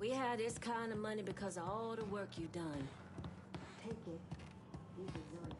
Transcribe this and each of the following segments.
We had this kind of money because of all the work you done. Take it. You deserve it.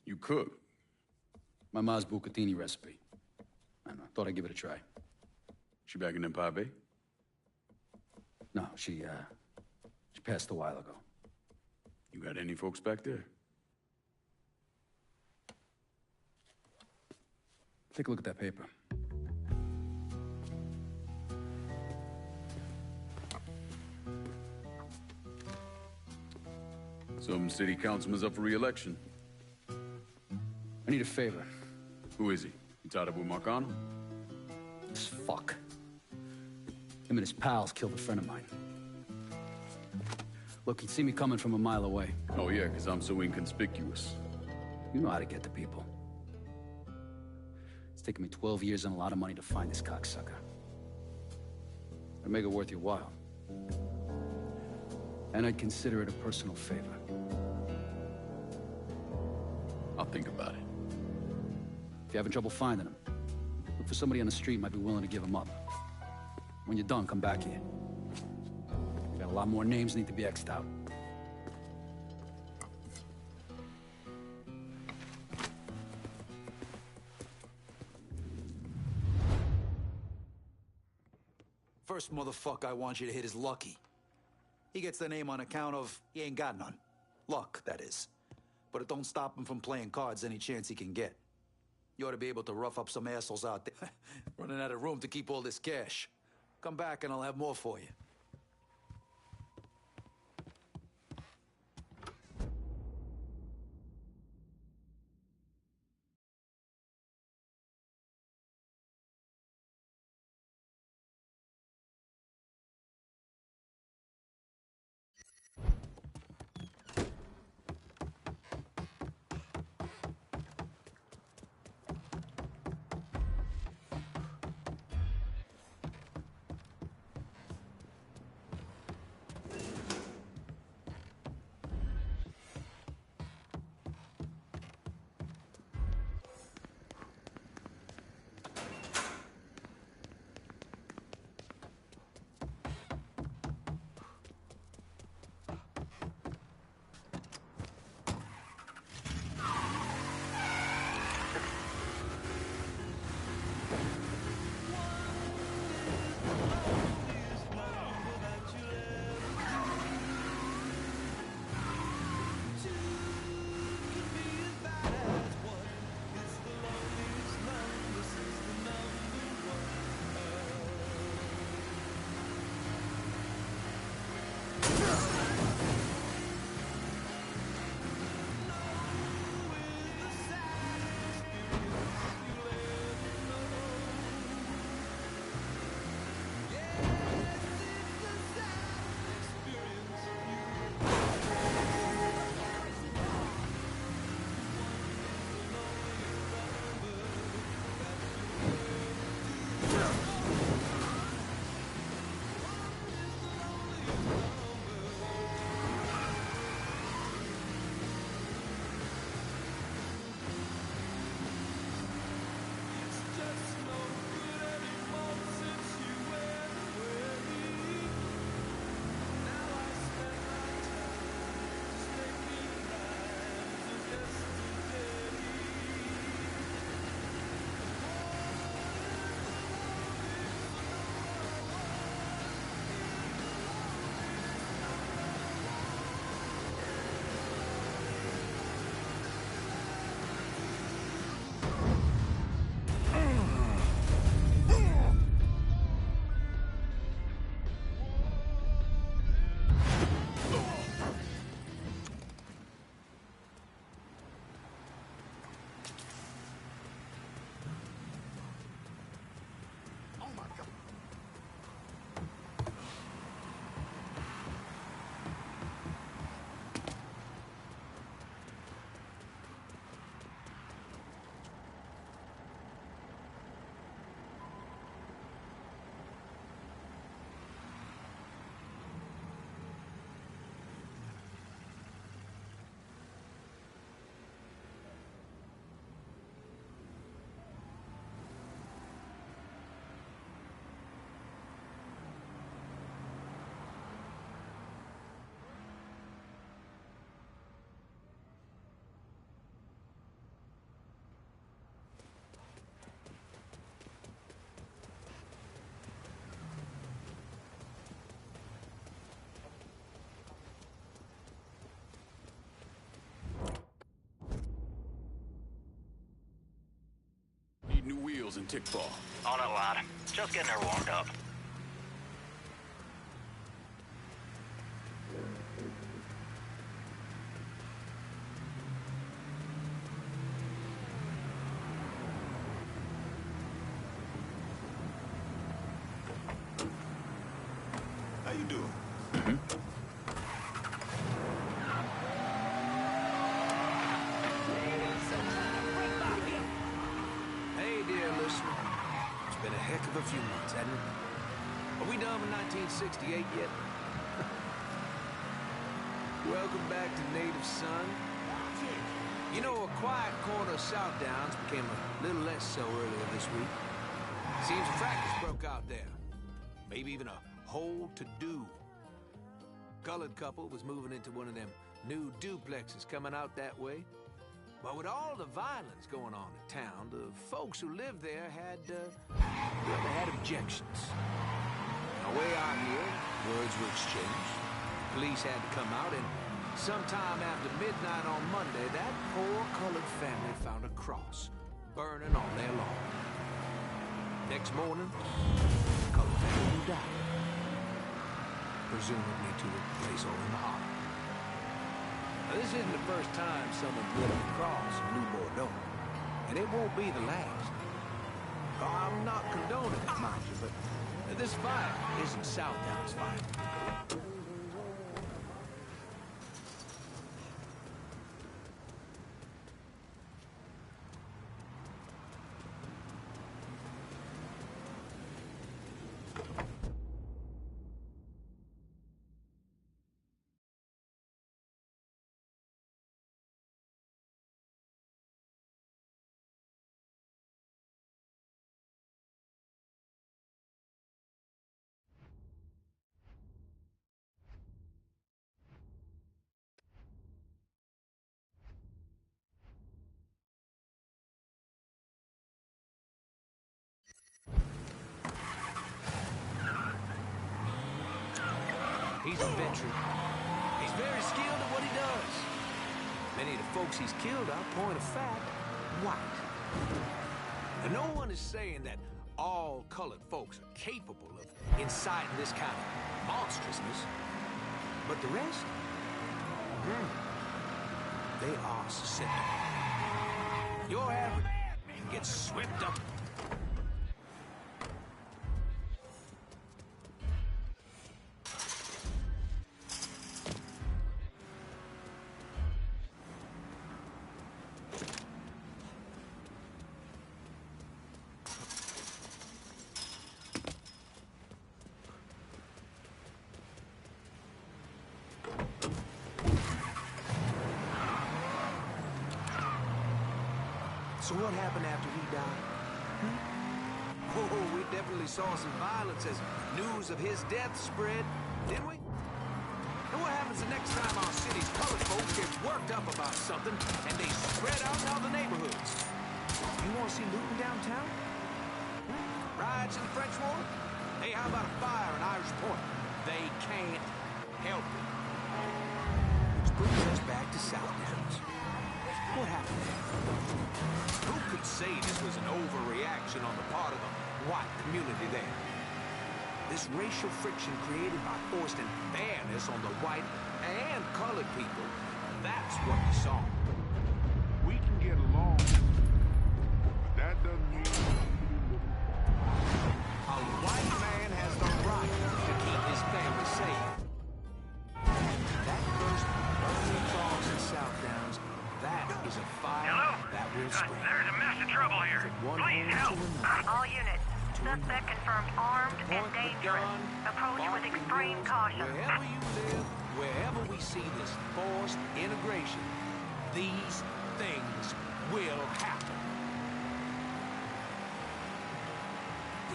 You cook. My ma's bucatini recipe. I don't know, thought I'd give it a try. She back in Empire Bay? No, she passed a while ago. You got any folks back there? Take a look at that paper. Some city councilman's up for re-election. I need a favor. Who is he? You tied up with Marcano? This fuck. Him and his pals killed a friend of mine. Look, he'd see me coming from a mile away. Oh yeah, because I'm so inconspicuous. You know how to get to people. It's taken me 12 years and a lot of money to find this cocksucker. I'd make it worth your while. And I'd consider it a personal favor. I'll think about it. If you're having trouble finding him, look for somebody on the street might be willing to give him up. When you're done, come back here. Got a lot more names need to be X'd out. First motherfucker I want you to hit is Lucky. He gets the name on account of he ain't got none. Luck, that is. But it don't stop him from playing cards any chance he can get. You ought to be able to rough up some assholes out there. Running out of room to keep all this cash. Come back and I'll have more for you. vehicles in Tickfall? On a lot. Just getting her warmed up. How you doing? Hey, dear listener. It's been a heck of a few months, hasn't it? Are we done with 1968 yet? Welcome back to Native Son. You know, a quiet corner of South Downs became a little less so earlier this week. Seems a fracas broke out there. Maybe even a whole to-do. Colored couple was moving into one of them new duplexes coming out that way. But with all the violence going on in town, the folks who lived there had objections. Now, way out here, words were exchanged. Police had to come out, and sometime after midnight on Monday, that poor colored family found a cross burning on their lawn. Next morning, the colored family died. Presumably to a place over in the hollow. Now, this isn't the first time someone lit a cross in New Bordeaux, and it won't be the last. I'm not condoning it, mind you, but this fire isn't South Downs' fire. He's a veteran. He's very skilled at what he does. Many of the folks he's killed are, point of fact, white. And no one is saying that all colored folks are capable of inciting this kind of monstrousness. But the rest? They are susceptible. Your average man gets swept up. So what happened after he died? Oh, we definitely saw some violence as news of his death spread, didn't we? And what happens the next time our city's colored folks get worked up about something and they spread out in all the neighborhoods? You want to see looting downtown? Riots in the French War? Hey, how about a fire in Irish Point? They can't help it. Which brings us back to South Downs. What happened there? Who could say this was an overreaction on the part of the white community there? This racial friction created by forced unfairness on the white and colored people, that's what we saw. We can get along, but that doesn't mean... A white man has the right to keep his family safe. That first burning cross in South Downs, that is a fire that will spread. There's a mess of trouble here. Please help. All units. Suspect confirmed armed and dangerous. Approach with extreme caution. Wherever you live, wherever we see this forced integration, these things will happen.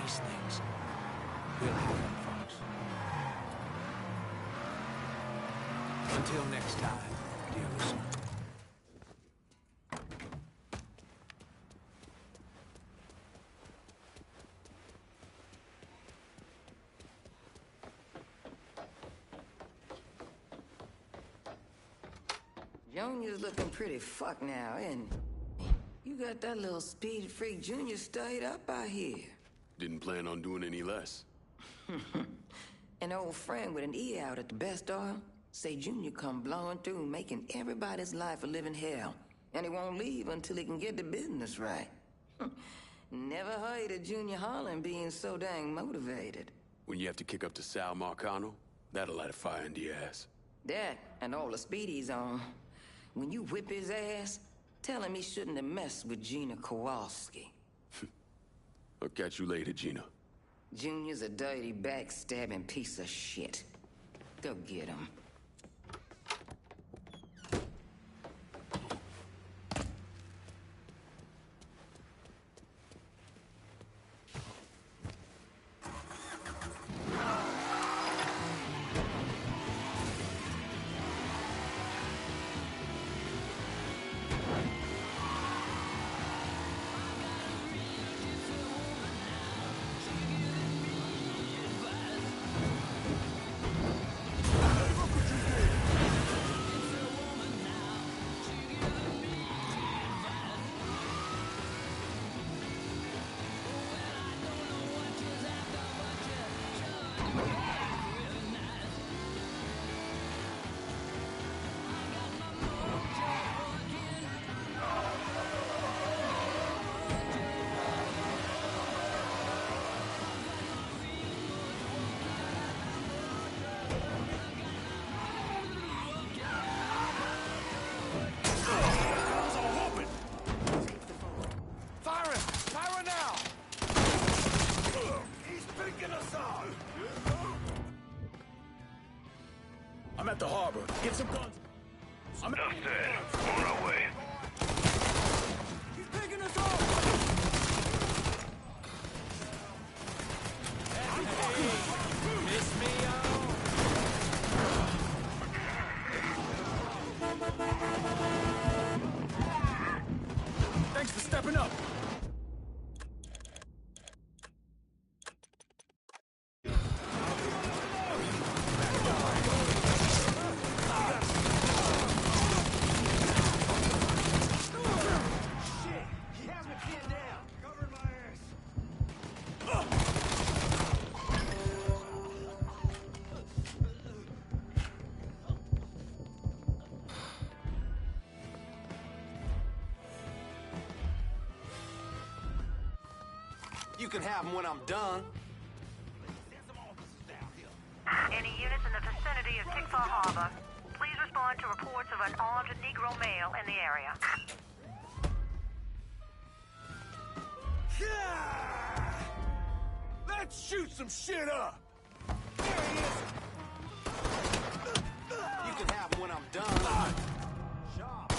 These things will happen, folks. Until next time, dear listener. Junior's looking pretty fucked now, isn't he? You You got that little speed freak Junior stayed up out here. Didn't plan on doing any less. An old friend with an E out at the best oil. Say Junior come blowing through, making everybody's life a living hell. And he won't leave until he can get the business right. Never heard of Junior Holland being so dang motivated. When you have to kick up to Sal Marcano, that'll light a fire into your ass. That and all the speed he's on. When you whip his ass, tell him he shouldn't have messed with Gina Kowalski. I'll catch you later, Gina. Junior's a dirty, backstabbing piece of shit. Go get him. I'm at the harbor. Get some guns. Enough said. On our way. He's picking us off! Miss me out. Thanks for stepping up. You can have them when I'm done. Any units in the vicinity of Tickfaw Harbor, please respond to reports of an armed Negro male in the area. Let's shoot some shit up! There he is! You can have them when I'm done. Sharp.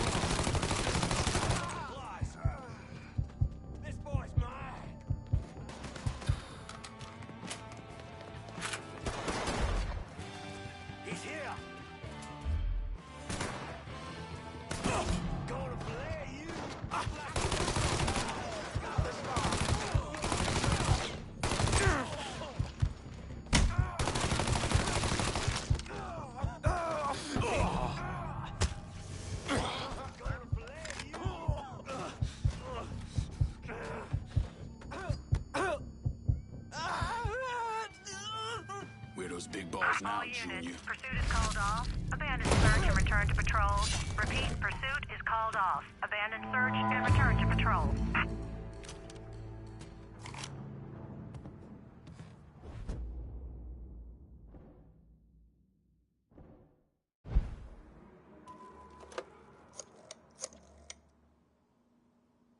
This boy's mine. He's here. Gonna play you. Where those big balls now, All Junior? units, pursuit is called off. Abandon search and return to patrol. Repeat, pursuit is called off. Abandon search and return to patrol.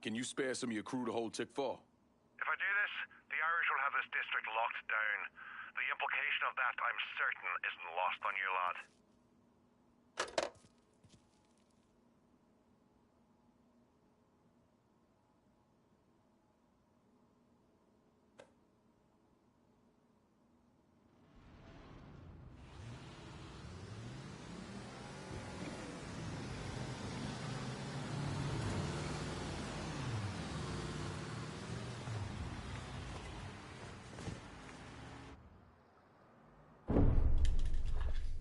Can you spare some of your crew to hold Tickfaw? If I do this, the Irish will have this district locked down. The implication of that, I'm certain, isn't lost on you, lad.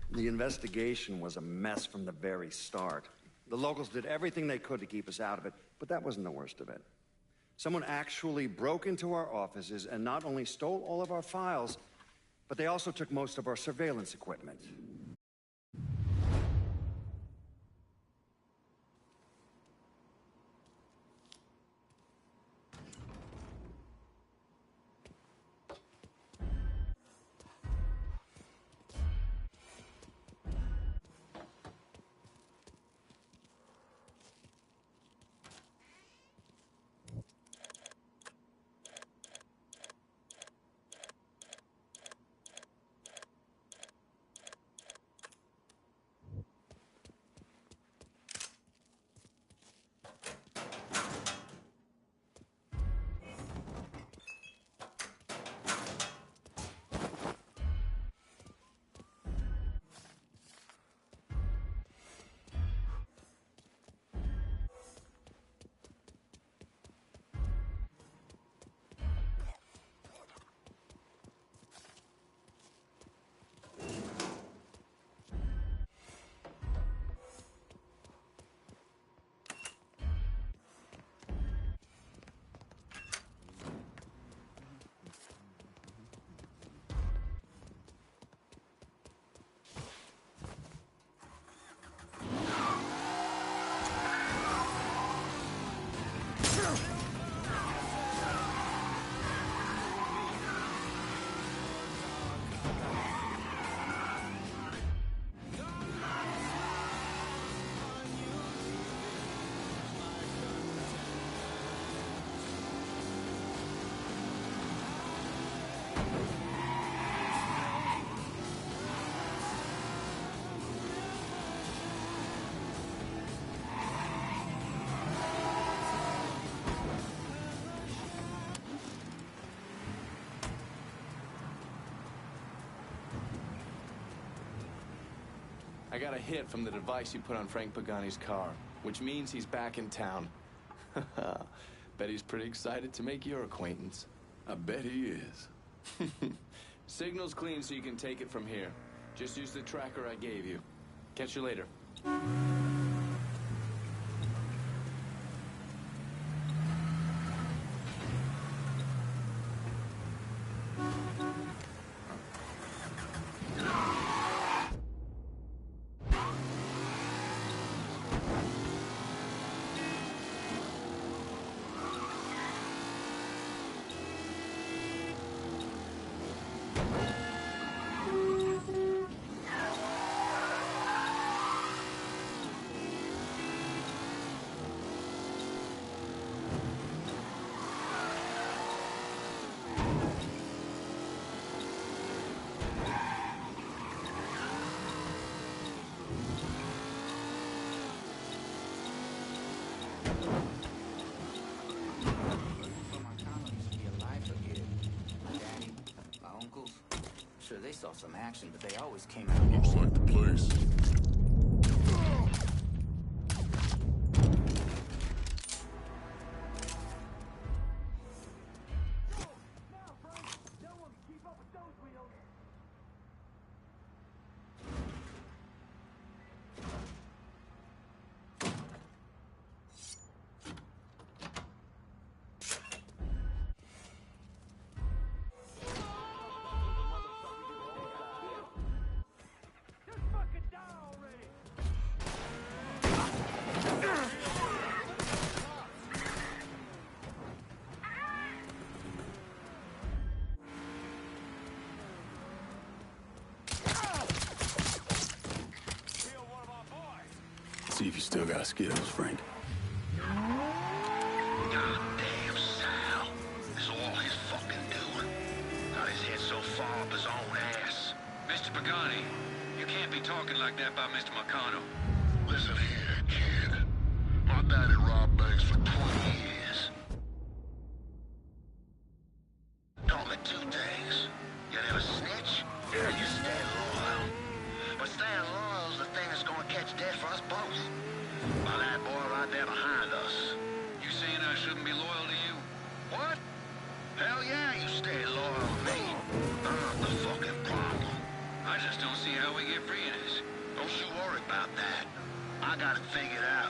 The investigation was a mess from the very start. The locals did everything they could to keep us out of it, but that wasn't the worst of it. Someone actually broke into our offices and not only stole all of our files, but they also took most of our surveillance equipment. I got a hit from the device you put on Frank Pagani's car, which means he's back in town. Bet he's pretty excited to make your acquaintance. I bet he is. Signal's clean so you can take it from here. Just use the tracker I gave you. Catch you later. Sure, they saw some action, but they always came out. Looks like the place. See if you still got skills, Frank. Goddamn Sal. It's all his fucking doing. Got his head so far up his own ass. Mr. Pagani, you can't be talking like that about Mr. Marcano. Listen here, kid. My daddy robbed banks for 20 years. Taught me two things. You never snitch, or you stay loyal. But staying loyal is the thing that's gonna catch death for us both. By that boy right there behind us. You saying I shouldn't be loyal to you? What? Hell yeah, you stay loyal to me. I'm not the fucking problem. I just don't see how we get free of this. Don't you worry about that. I got it figured out.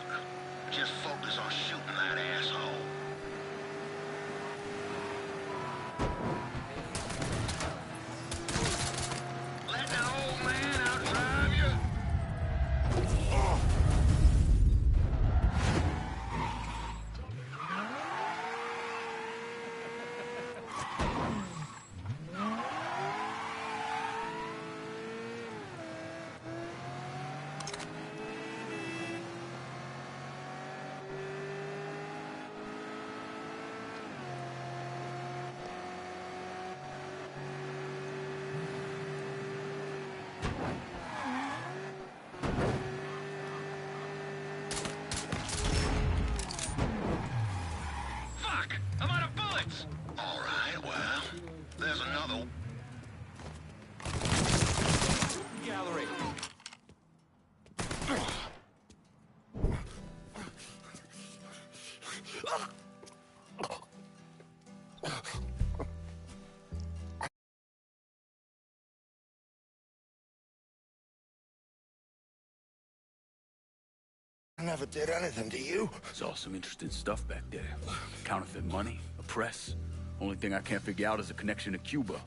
I never did anything to you. Saw some interesting stuff back there. Counterfeit money, a press. Only thing I can't figure out is a connection to Cuba.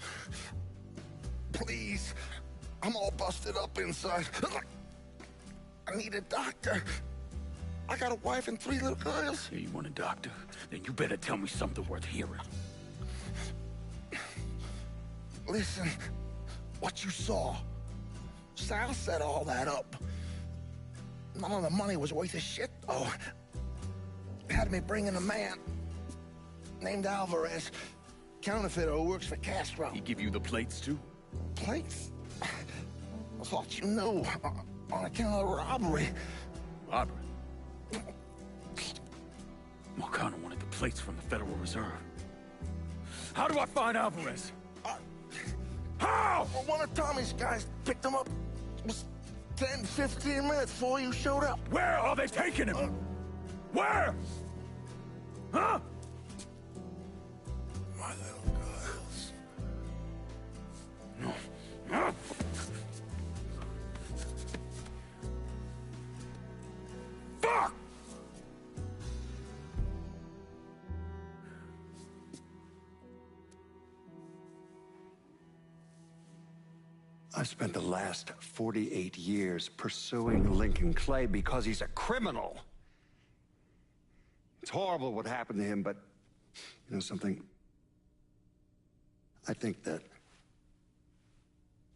Please. I'm all busted up inside. I need a doctor. I got a wife and 3 little girls. Hey, you want a doctor? Then you better tell me something worth hearing. Listen, what you saw. Sal set all that up. None of the money was worth a shit, though. Had me bring in a man named Alvarez, counterfeiter who works for Castro. He give you the plates, too? Plates? I thought you knew. On account of robbery. Robbery? Marcano wanted the plates from the Federal Reserve. How do I find Alvarez? How? Well, one of Tommy's guys picked him up. It was 10, 15 minutes before you showed up. Where are they taking him? Where? Huh? My little girls. No. Huh? Fuck! I've spent the last 48 years pursuing Lincoln Clay because he's a criminal. It's horrible what happened to him, but you know something? I think that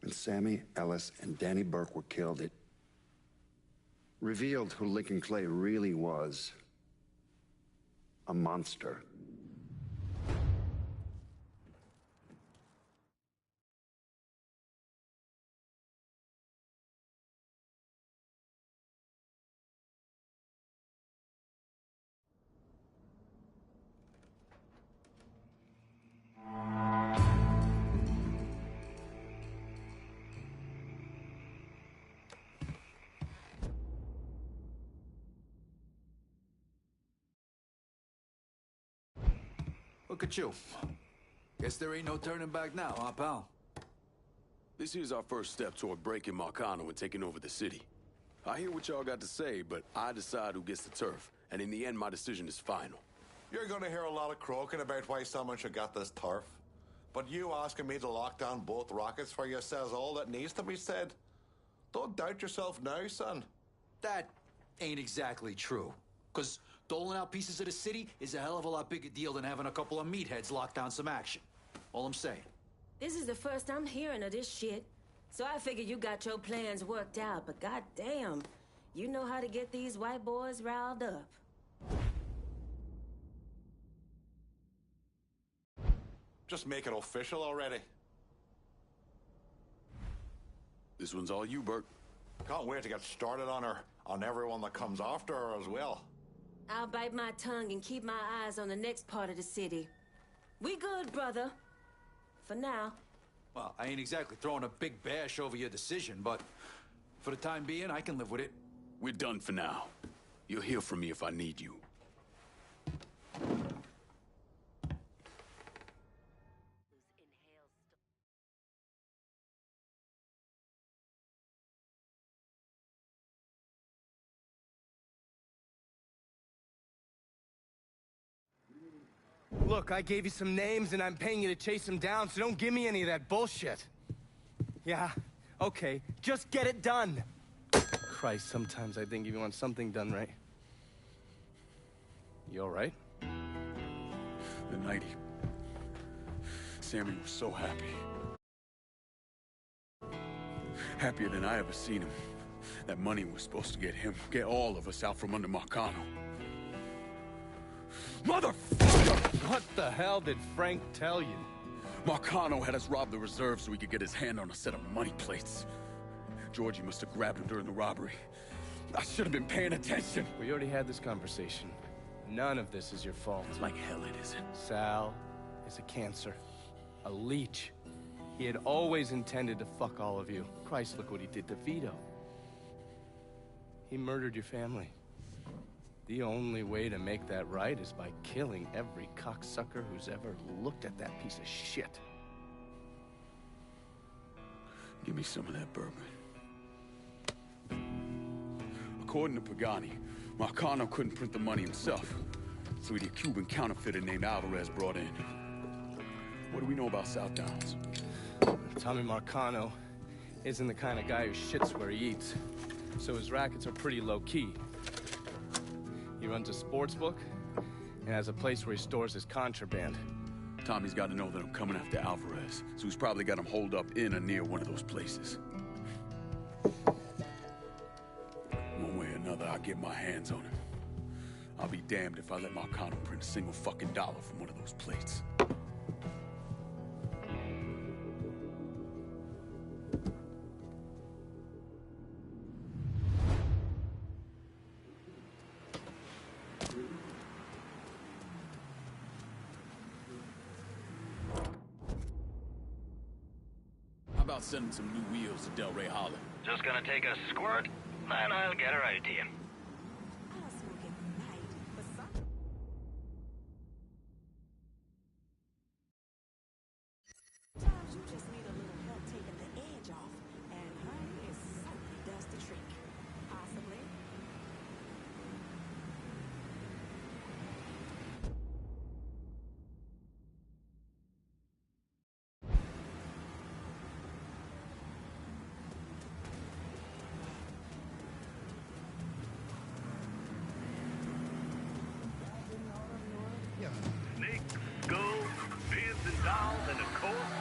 when Sammy Ellis and Danny Burke were killed, it revealed who Lincoln Clay really was. A monster. Look at you. Guess there ain't no turning back now, huh, pal? This here's our first step toward breaking Marcano and taking over the city. I hear what y'all got to say, but I decide who gets the turf. And in the end, my decision is final. You're gonna hear a lot of croaking about why someone should get this turf. But you asking me to lock down both rockets for you says all that needs to be said. Don't doubt yourself now, son. That ain't exactly true. Because doling out pieces of the city is a hell of a lot bigger deal than having a couple of meatheads lock down some action. All I'm saying. This is the first I'm hearing of this shit. So I figured you got your plans worked out, but goddamn, you know how to get these white boys riled up. Just make it official already. This one's all you, Bert. Can't wait to get started on her, on everyone that comes after her as well. I'll bite my tongue and keep my eyes on the next part of the city. We good, brother. For now. Well, I ain't exactly throwing a big bash over your decision, but for the time being, I can live with it. We're done for now. You'll hear from me if I need you. Look, I gave you some names and I'm paying you to chase them down, so don't give me any of that bullshit. Yeah, okay, just get it done. Christ, sometimes I think if you want something done right. You all right? The night Sammy was so happy. Happier than I ever seen him. That money was supposed to get him, get all of us out from under Marcano. Motherfucker! What the hell did Frank tell you? Marcano had us rob the reserve so he could get his hand on a set of money plates. Georgie must have grabbed him during the robbery. I should have been paying attention. We already had this conversation. None of this is your fault. Like hell it isn't. Sal is a cancer. A leech. He had always intended to fuck all of you. Christ, look what he did to Vito. He murdered your family. The only way to make that right is by killing every cocksucker who's ever looked at that piece of shit. Give me some of that bourbon. According to Pagani, Marcano couldn't print the money himself, so he had a Cuban counterfeiter named Alvarez brought in. What do we know about South Downs? Tommy Marcano isn't the kind of guy who shits where he eats, so his rackets are pretty low-key. He runs a sports book and has a place where he stores his contraband. Tommy's got to know that I'm coming after Alvarez, so he's probably got him holed up in or near one of those places. One way or another, I'll get my hands on him. I'll be damned if I let Marcano print a single fucking dollar from one of those plates. How about sending some new wheels to Delray Hollow? Just gonna take a squirt, and I'll get her out to you. Sometimes you just need a little help taking the edge off, and honey, it certainly does the trick. Possibly. Snakes, skulls, pins and dolls, and of course,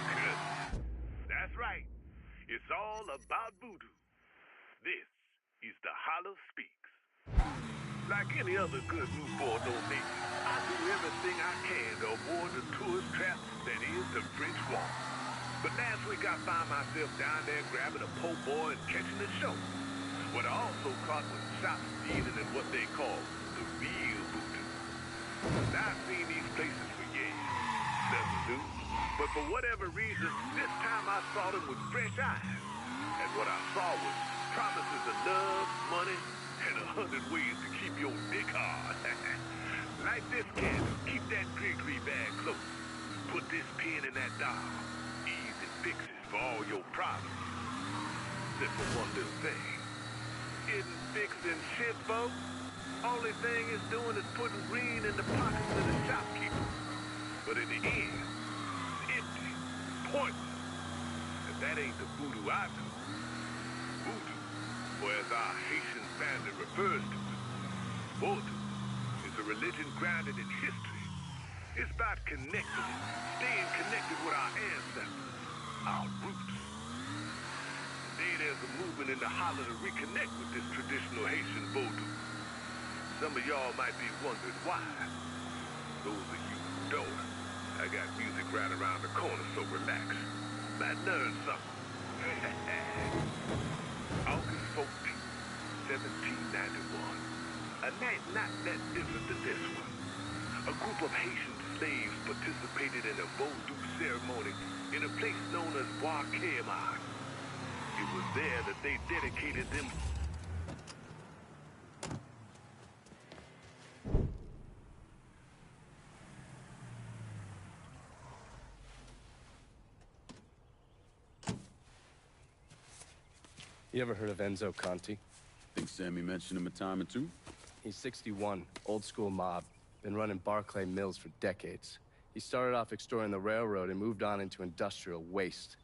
curses. That's right. It's all about voodoo. This is the Hollow Speaks. Like any other good newborn old nation, I do everything I can to avoid the tourist trap that is the French Wall. But last week I found myself down there grabbing a po' boy and catching a show. What I also caught was shop stealing and what they call the real voodoo. Now, I've seen these places for years. Nothing new. But for whatever reason, this time I saw them with fresh eyes. And what I saw was promises of love, money, and 100 ways to keep your dick hard. Like this candle, keep that Grigri bag close. Put this pin in that dial. Easy fixes for all your problems. Except for one little thing. Isn't fixing shit, folks. Only thing it's doing is putting green in the pockets of the shopkeeper. But in the end, it's empty, pointless. And that ain't the voodoo I know. Voodoo, or as our Haitian family refers to it, voodoo, is a religion grounded in history. It's about connecting, staying connected with our ancestors, our roots. Today there's a movement in the Hollow to reconnect with this traditional Haitian voodoo. Some of y'all might be wondering why. Those of you who don't, I got music right around the corner, so relax. Might learn something. August 14th, 1791. A night not that different than this one. A group of Haitian slaves participated in a voodoo ceremony in a place known as Bois Caimard. It was there that they dedicated them. You ever heard of Enzo Conti? Think Sammy mentioned him a time or two? He's 61, old school mob. Been running Barclay Mills for decades. He started off extorting the railroad and moved on into industrial waste.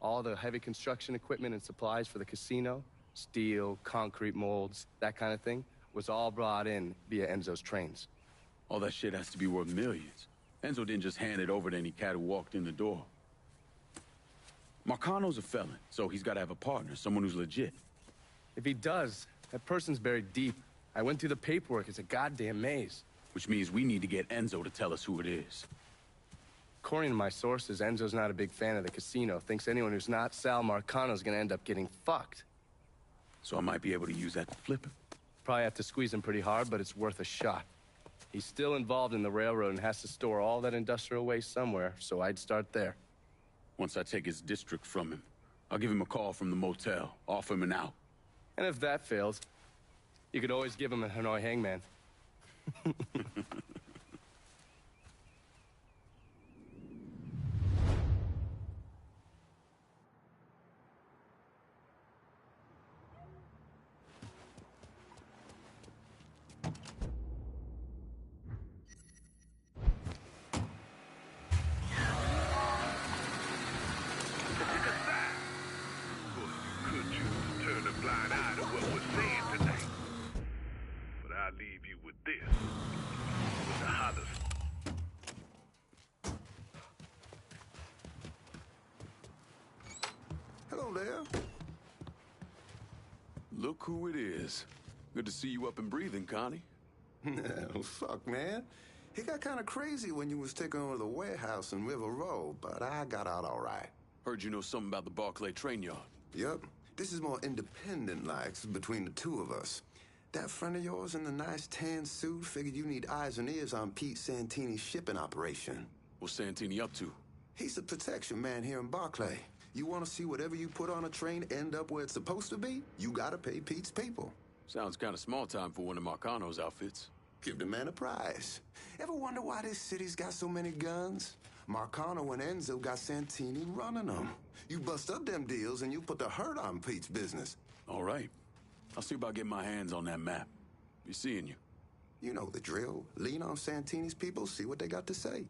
All the heavy construction equipment and supplies for the casino, steel, concrete molds, that kind of thing, was all brought in via Enzo's trains. All that shit has to be worth millions. Enzo didn't just hand it over to any cat who walked in the door. Marcano's a felon, so he's got to have a partner, someone who's legit. If he does, that person's buried deep. I went through the paperwork. It's a goddamn maze. Which means we need to get Enzo to tell us who it is. According to my sources, Enzo's not a big fan of the casino. Thinks anyone who's not Sal Marcano's gonna end up getting fucked. So I might be able to use that to flip him. Probably have to squeeze him pretty hard, but it's worth a shot. He's still involved in the railroad and has to store all that industrial waste somewhere, so I'd start there. Once I take his district from him, I'll give him a call from the motel, offer him an out. And if that fails, you could always give him a Hanoi hangman. Hello there. Look who it is. Good to see you up and breathing, Connie. Oh, fuck, man. It got kind of crazy when you was taking over the warehouse in River Road, but I got out all right. Heard you know something about the Barclay train yard. Yep. This is more independent-like between the two of us. That friend of yours in the nice tan suit figured you need eyes and ears on Pete Santini's shipping operation. What's Santini up to? He's the protection man here in Barclay. You want to see whatever you put on a train end up where it's supposed to be? You gotta pay Pete's people. Sounds kind of small time for one of Marcano's outfits. Give the man a prize. Ever wonder why this city's got so many guns? Marcano and Enzo got Santini running them. You bust up them deals and you put the hurt on Pete's business. All right. I'll see about getting my hands on that map. Be seeing you. You know the drill. Lean on Santini's people, see what they got to say.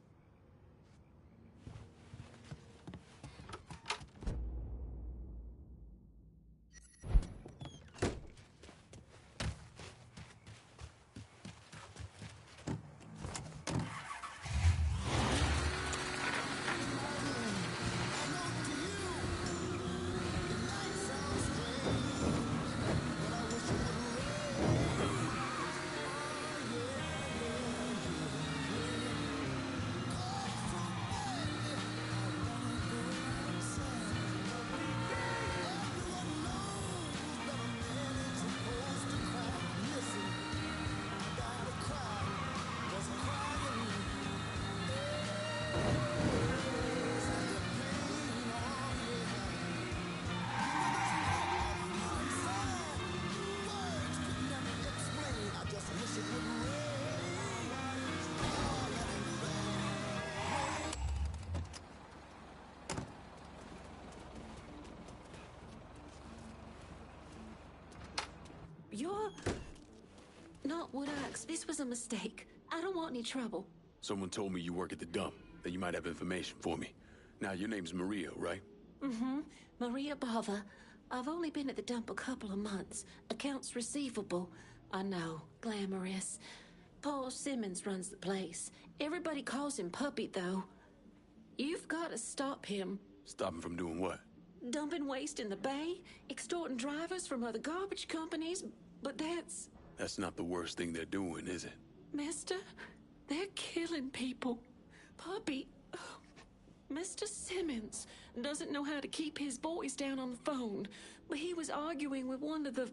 You're not Woodux. This was a mistake. I don't want any trouble. Someone told me you work at the dump, that you might have information for me. Now, your name's Maria, right? Mm-hmm. Maria Bava. I've only been at the dump a couple of months. Accounts receivable. I know. Glamorous. Paul Simmons runs the place. Everybody calls him Puppy, though. You've got to stop him. Stop him from doing what? Dumping waste in the bay, extorting drivers from other garbage companies, but that's... That's not the worst thing they're doing, is it? Mister, they're killing people. Puppy, Mr. Simmons doesn't know how to keep his boys down on the phone, but he was arguing with one of the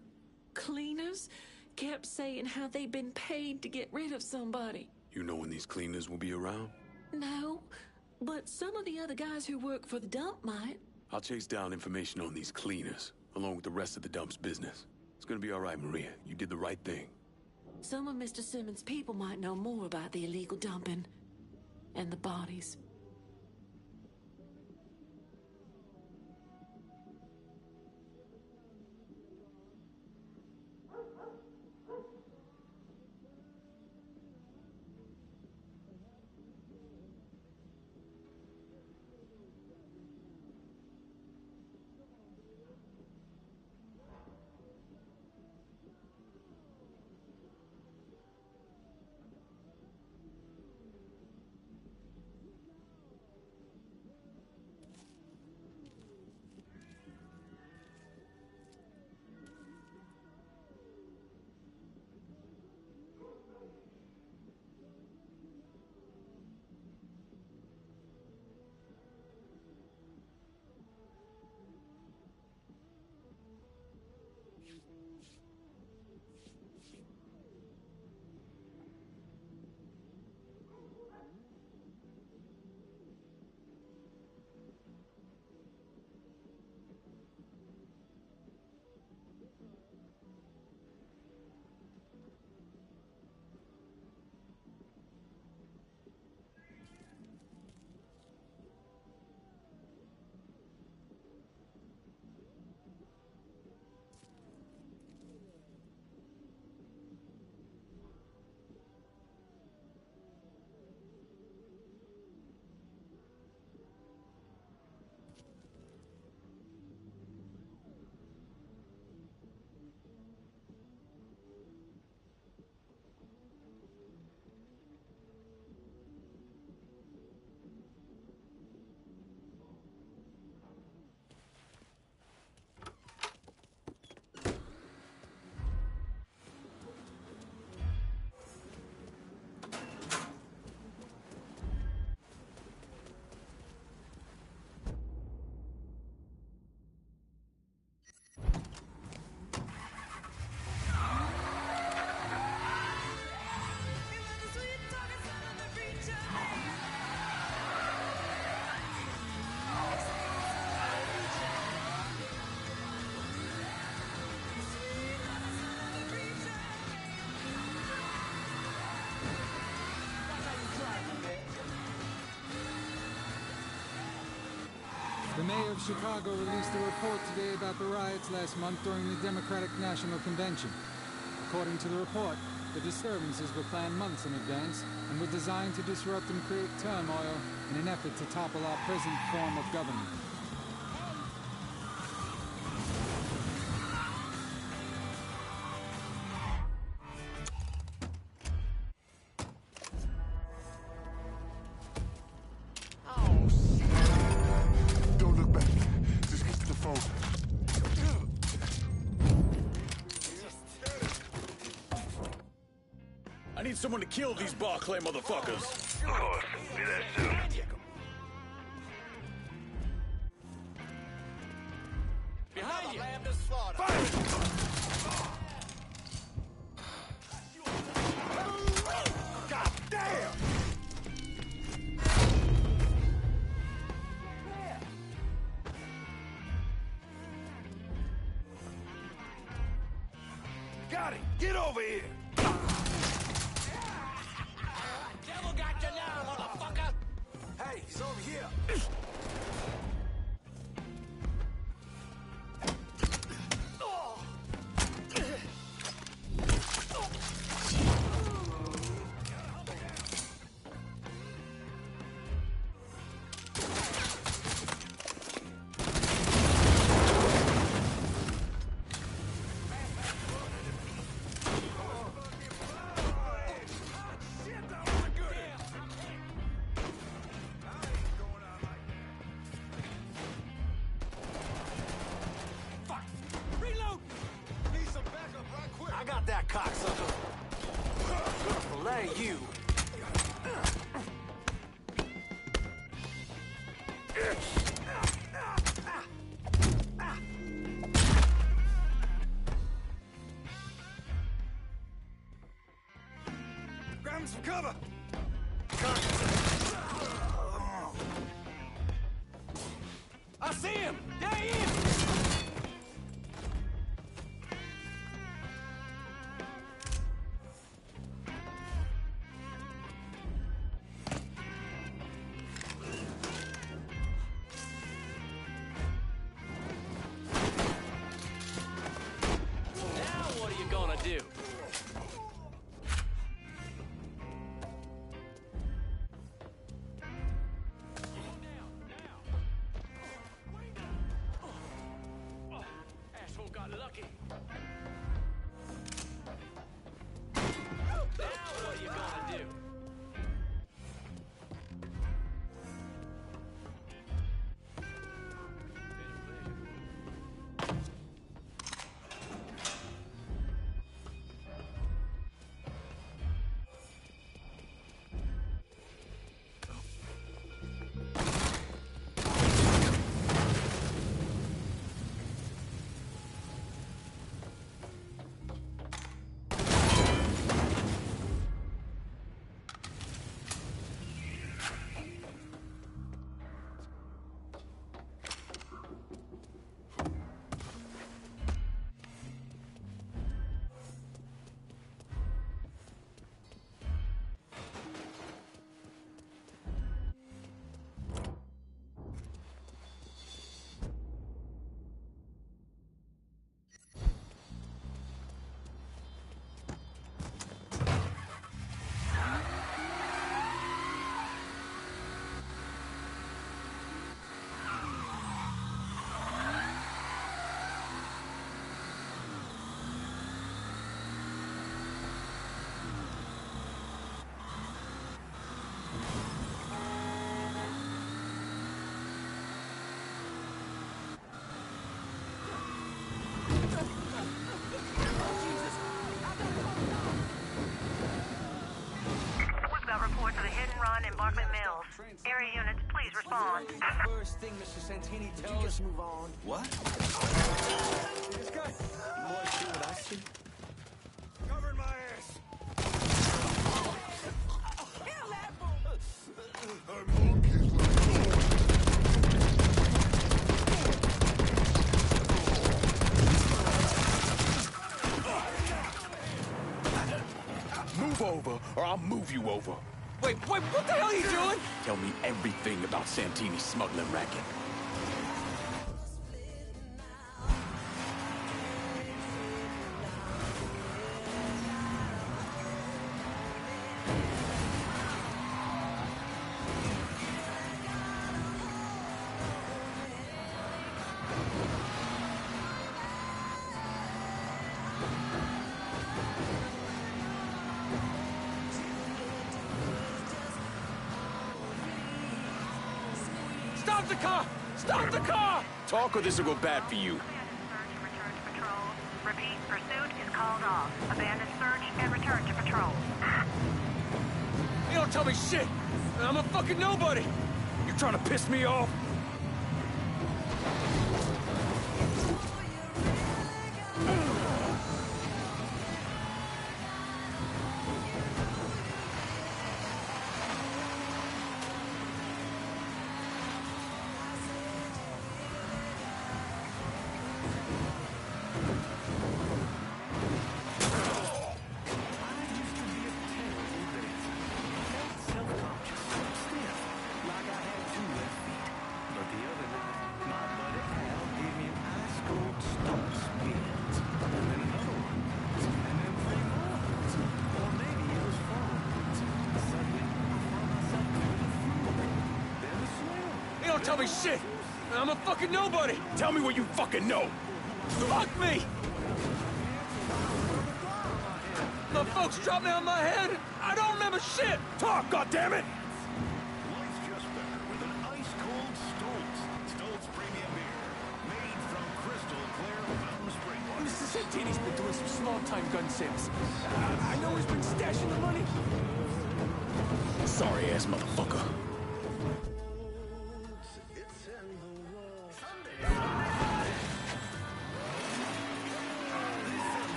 cleaners, kept saying how they'd been paid to get rid of somebody. You know when these cleaners will be around? No, but some of the other guys who work for the dump might. I'll chase down information on these cleaners, along with the rest of the dump's business. It's gonna be all right, Maria. You did the right thing. Some of Mr. Simmons' people might know more about the illegal dumping and the bodies. The mayor of Chicago released a report today about the riots last month during the Democratic National Convention. According to the report, the disturbances were planned months in advance and were designed to disrupt and create turmoil in an effort to topple our present form of government. Don't look back. Just get to the phone. I need someone to kill these Barclay motherfuckers. Of course. Be there soon. Behind you! God damn! Got it! Get over here! Devil got you now, motherfucker! Hey, he's over here! I got that cocksucker. Gonna fillet you. Grab him some cover. I see him. There he is. Do. Asshole got lucky. Now what are you gonna do? Embarkment Mills. Area units, please respond. First thing Mr. Santini tells us. Move on. What? This guy. You want to see what I see? Covering my ass. Kill that Move over, or I'll move you over. Wait, what the hell are you doing? Tell me everything about Santini's smuggling racket. Stop the car! Stop the car! Talk or this will go bad for you. Repeat, pursuit is called off. Abandon search and return to patrol. You don't tell me shit! I'm a fucking nobody! You trying to piss me off? Don't tell me shit! I'm a fucking nobody! Tell me what you fucking know! Fuck me! The folks dropped me on my head! I don't remember shit! Talk, goddammit! Life's just better with an ice-cold Stoltz. Stoltz Premium Beer. Made from crystal clear fountain spring water. Mr. Santini's been doing some small-time gun sales. I know he's been stashing the money. Sorry-ass motherfucker.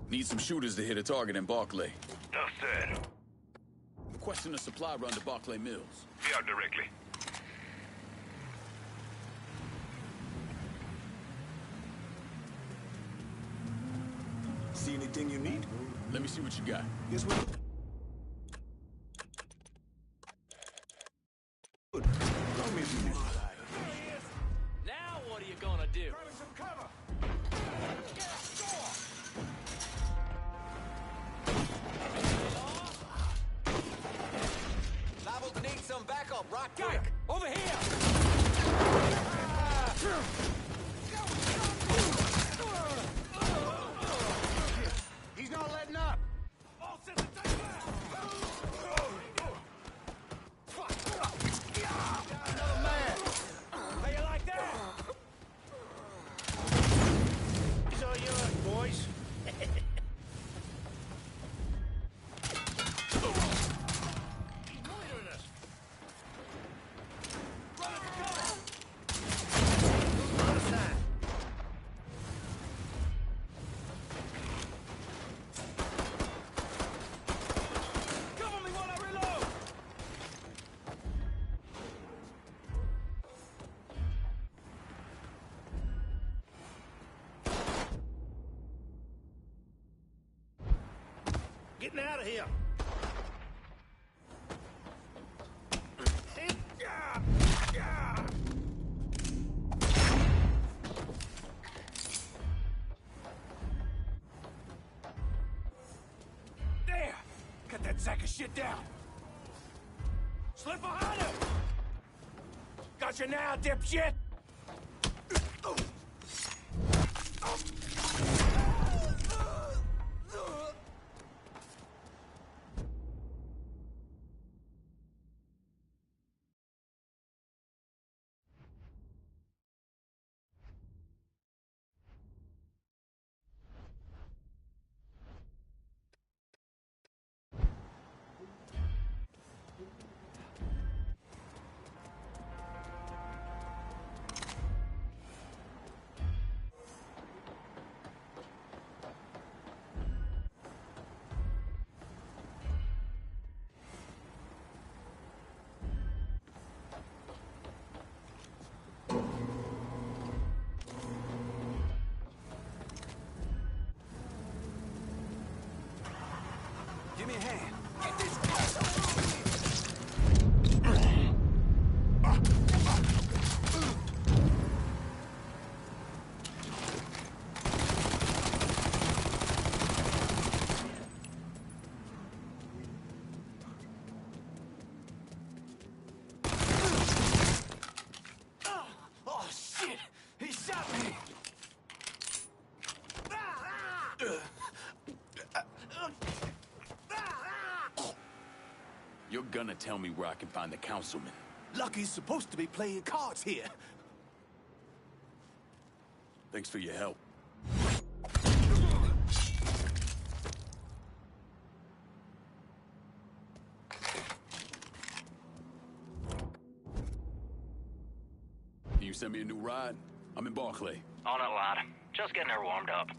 Need some shooters to hit a target in Barclay. Tough said. Requesting a supply run to Barclay Mills. Be out directly. See anything you need? Let me see what you got. Guess what? Now what are you gonna do? Liable to need some backup, right? Guy, over here! He's not letting up. Another man. How you like that? He's all yours, boys. He's monitoring us. Run it, cover! Other side. Cover me while I reload! Getting out of here. There! Cut that sack of shit down! Slip behind him! Got you now, dipshit! your hand. Get this asshole over here! Oh, shit! He shot me! You're gonna tell me where I can find the councilman. Lucky's supposed to be playing cards here. Thanks for your help. Can you send me a new ride? I'm in Barclay. On it, lad. Just getting her warmed up.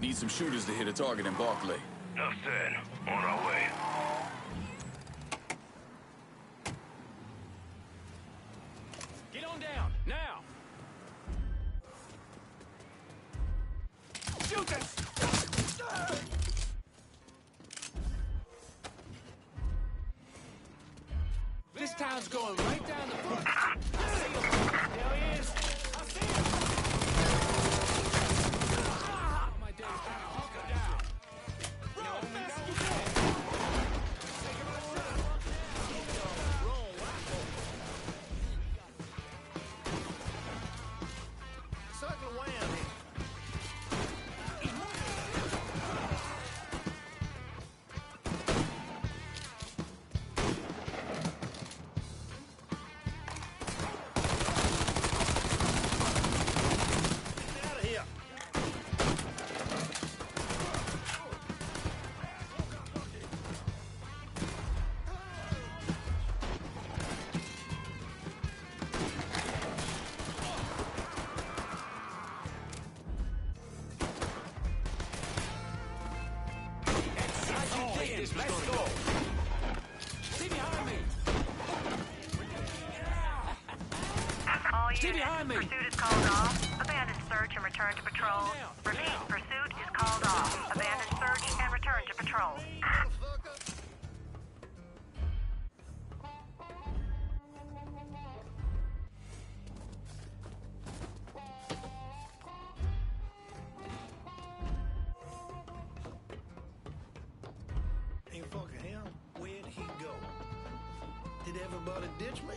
Need some shooters to hit a target in Barclay. Enough said. On our way. Get on down, now! Shoot this! This town's going right down the front. I see him. There he is. I see him. My day's gonna hunker down. Run, fast you can. Take him outside. Circle around here. Let's go. Stay behind me. All Stay units, behind me. pursuit is called off. Abandon search and return to patrol. Repeat, pursuit is called off. Abandon search and return to patrol. Ain't fucking him. Where'd he go? Did everybody ditch me?